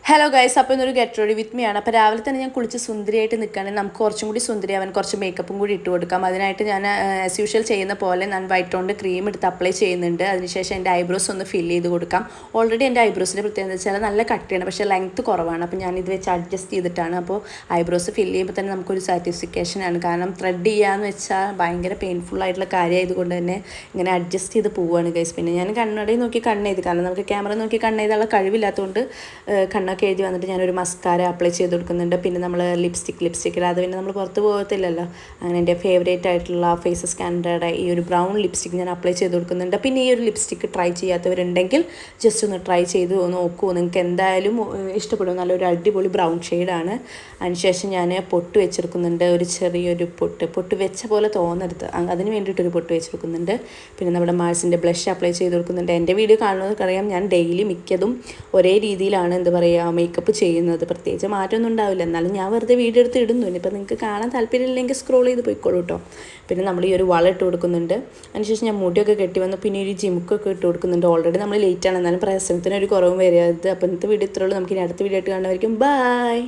Hello guys, അപ്പോൾ ഇന്നൊരു get ready with me ആണ്. അപ്പോൾ രാവിലെ തന്നെ ഞാൻ കുളിച്ച് സുന്ദരിയായിട്ട് നിൽക്കുകയാണെങ്കിൽ നമുക്ക് കുറച്ചും കൂടി സുന്ദരിയാവാൻ കുറച്ച് മേക്കപ്പും കൂടി ഇട്ട് കൊടുക്കാം. അതിനായിട്ട് ഞാൻ ആസ് യൂഷ്വൽ ചെയ്യുന്ന പോലെ ഞാൻ വൈറ്റ് ടോണിൻ്റെ ക്രീം എടുത്ത് അപ്ലൈ ചെയ്യുന്നുണ്ട്. അതിനുശേഷം എൻ്റെ ഐബ്രോസ് ഒന്ന് ഫില്ല് ചെയ്ത് കൊടുക്കാം. ഓൾറെഡി എൻ്റെ ഐബ്രോസിൻ്റെ പ്രത്യേകത എന്ന് വെച്ചാൽ നല്ല കട്ടിയാണ്, പക്ഷേ ലെങ്ത്ത് കുറവാണ്. അപ്പോൾ ഞാൻ ഇത് വെച്ച് അഡ്ജസ്റ്റ് ചെയ്തിട്ടാണ്. അപ്പോൾ ഐബ്രോസ് ഫില്ല് ചെയ്യുമ്പോൾ തന്നെ നമുക്കൊരു സാറ്റിസ്ഫിക്കേഷനാണ്. കാരണം ത്രെഡ് ചെയ്യാന്ന് വെച്ചാൽ ഭയങ്കര പെയിൻഫുൾ ആയിട്ടുള്ള കാര്യമായതുകൊണ്ട് തന്നെ ഇങ്ങനെ അഡ്ജസ്റ്റ് ചെയ്ത് പോവുകയാണ് ഗൈസ്. പിന്നെ ഞാൻ കണ്ണടയിൽ നോക്കി കണ്ണെയ്ത്, കാരണം നമുക്ക് ക്യാമറ നോക്കി കണ്ണെയ്തുള്ള കഴിവില്ലാത്തതുകൊണ്ട് കണ്ണൊക്കെ എഴുതി വന്നിട്ട് ഞാനൊരു മസ്കാര അപ്ലൈ ചെയ്ത് കൊടുക്കുന്നുണ്ട്. പിന്നെ നമ്മൾ ലിപ്സ്റ്റിക് അത് പിന്നെ നമ്മൾ പുറത്ത് പോകത്തില്ലല്ലോ. അങ്ങനെ എൻ്റെ ഫേവറേറ്റ് ആയിട്ടുള്ള ഫേസ് സ്കാൻഡയുടെ ഈ ഒരു ബ്രൗൺ ലിപ്സ്റ്റിക് ഞാൻ അപ്ലൈ ചെയ്ത് കൊടുക്കുന്നുണ്ട്. പിന്നെ ഈ ഒരു ലിപ്സ്റ്റിക് ട്രൈ ചെയ്യാത്തവരുണ്ടെങ്കിൽ ജസ്റ്റ് ഒന്ന് ട്രൈ ചെയ്ത് നോക്കൂ, നിങ്ങൾക്ക് എന്തായാലും ഇഷ്ടപ്പെടും. നല്ലൊരു അടിപൊളി ബ്രൗൺ ഷെയ്ഡാണ്. അതിനുശേഷം ഞാൻ പൊട്ട് വെച്ചെടുക്കുന്നുണ്ട്, ഒരു ചെറിയൊരു പൊട്ട് വെച്ച പോലെ തോന്നരുത്, അതിന് വേണ്ടിയിട്ടൊരു പൊട്ട് വെച്ചെടുക്കുന്നുണ്ട്. പിന്നെ നമ്മുടെ മാഴ്സിൻ്റെ ബ്ലഷ് അപ്ലൈ ചെയ്ത് കൊടുക്കുന്നുണ്ട്. എൻ്റെ വീഡിയോ കാണുന്നവർക്കറിയാം, ഞാൻ ഡെയിലി മിക്കതും ഒരേ രീതിയിലാണ് മേക്കപ്പ് ചെയ്യുന്നത്. പ്രത്യേകിച്ച് മാറ്റമൊന്നും ഉണ്ടാവില്ല, എന്നാലും ഞാൻ വെറുതെ വീഡിയോ എടുത്ത് ഇടുന്നു. ഇനിയിപ്പോൾ നിങ്ങൾക്ക് കാണാൻ താല്പര്യമില്ലെങ്കിൽ സ്ക്രോൾ ചെയ്ത് പോയിക്കോളൂ കേട്ടോ. പിന്നെ നമ്മൾ ഈ ഒരു വള ഇട്ട് കൊടുക്കുന്നുണ്ട്. അതിനുശേഷം ഞാൻ മുടിയൊക്കെ കെട്ടി വന്നു. പിന്നെ ഒരു ജിമുക്കൊക്കെ ഇട്ട് കൊടുക്കുന്നുണ്ട്. ഓൾറെഡി നമ്മൾ ലേറ്റാണ്, എന്നാലും പ്രസവത്തിന് ഒരു കുറവും വരരുത്. അപ്പോൾ ഇന്നത്തെ വീഡിയോ ഇത്രയുള്ളൂ. നമുക്ക് ഇനി അടുത്ത വീഡിയോ ആയിട്ട് കാണുമായിരിക്കും. ബൈ.